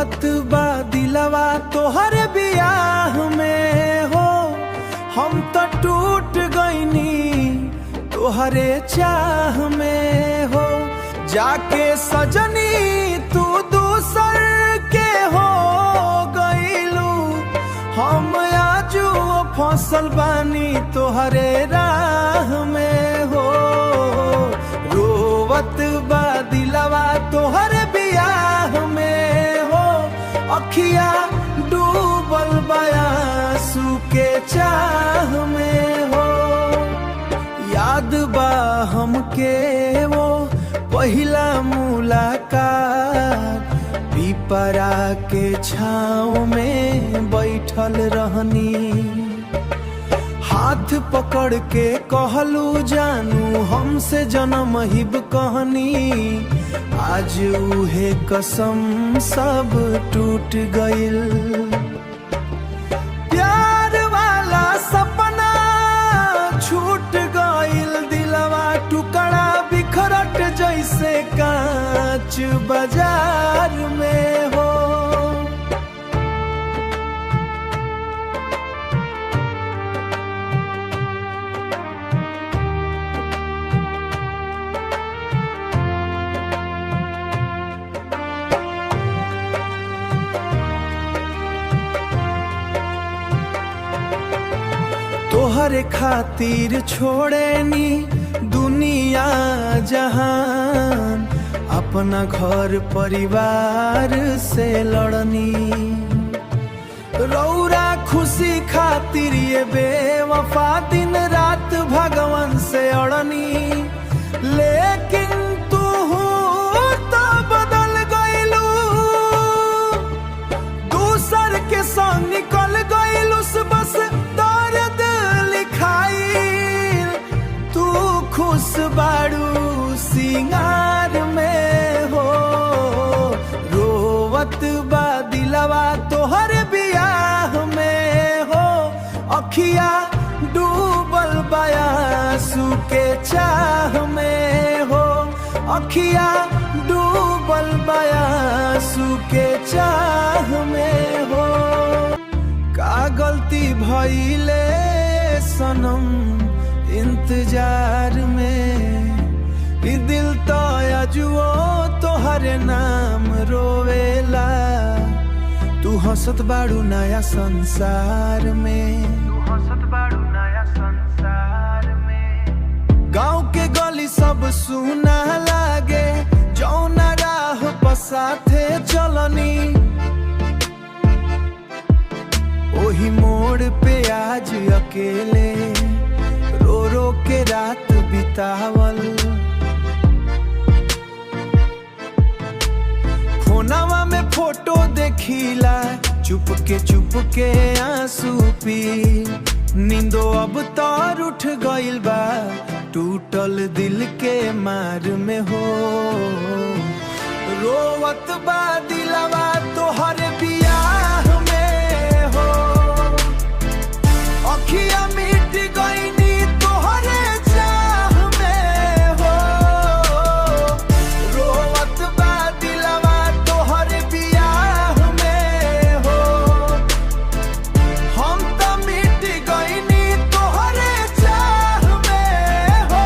रोवत बा दिलवा तोहर बियाह में हो। हम तो टूट गईनी तोहरे चाह में हो। जाके सजनी तू दूसर के हो गईलू। हम आजू फसल बानी तोहरे राह में हो। रोवत बा दिलवा तोहर बियाह में हो। अखिया डूबल बयासू के चाह में हो। याद बा हमके वो पहिला मुलाकात। पिपरा के छाँव में बैठल रहनी। हाथ पकड़ के कहलू जानू हमसे जन्म हिब कहनी। आज उहे कसम सब टूट गइल। प्यार वाला सपना छूट गइल। दिलवा टुकड़ा बिखरट जैसे कांच बाजार में हो। तोहरे खातिर छोड़ेनी दुनिया जहान। अपना घर परिवार से लड़नी। रौरा खुशी खातिर ये बेवफा दिन रात भगवान से अड़नी। लेकिन तू तो बदल गईलू। दूसर के संग निकल गईलू। बस दर्द लिखाइल। तू खुश बाड़ू सिंगार में हो। रोवत बा दिलवा तोहर बियाह में हो। अखिया डूबल बयासू के चाह में हो। अखिया डूबल बयासू के चाह में हो। का गलती भइले सनम इंतजार में। ई दिल तो अजुओ तोहरे नाम रोवेला। तू हंसत बाड़ू नया संसार में। गाँव के गली सब सुना लागे। जौना राह पसाथे चलनी। ओही मोड़ पे आज अकेले रो रो के रात बितावल। फोनवा में फोटो देखिला। चुप के आंसू पी। नींदो अब तार उठ गइल बा। टूटल दिल के मार में हो। रोवत बा दिलवा तोहर बियाह में हो। अखिया मिट गईनी तोहरे चाह में हो। रोवत बा दिलवा तोहर बियाह में हो। हम तो मिट गईनी तोहरे चाह में हो।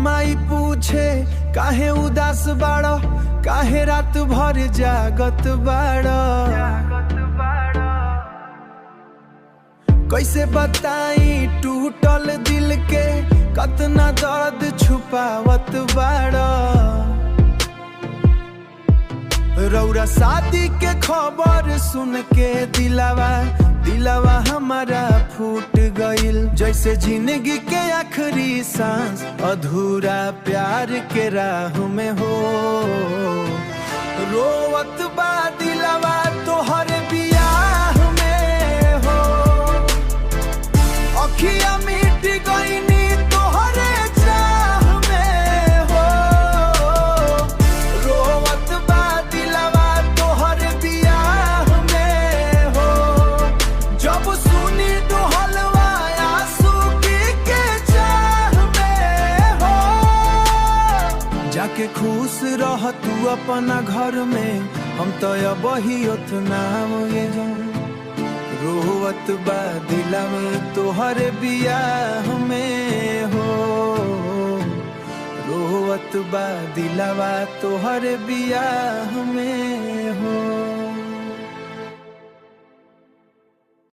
माई पूछे काहे उदास बाड़ा। काहे रात भर जागत बाड़ा। कैसे बताई टूटल दिल के कतना दर्द छुपावत बाड़ा। रौरा शादी के खबर सुन के दिलवा हमारा फूट गइल। जैसे जिंदगी के आखिरी सांस अधूरा प्यार के राह में हो। रोवत बा दिलवा तोहर बियाह में हो। अखिया मिट गईनी तोहरे चाह में हो। रोवत बा दिलवा तोहर बियाह में हो। जब सुनी दुहलवा आंसू के चाह में हो। जाके खुश रह तू अपना घर में। हम तो अब ही उतना ये जो रोवत बा दिलवा तोहर बियाह में हो, रोवत बा दिलवा तोहर बियाह में हो।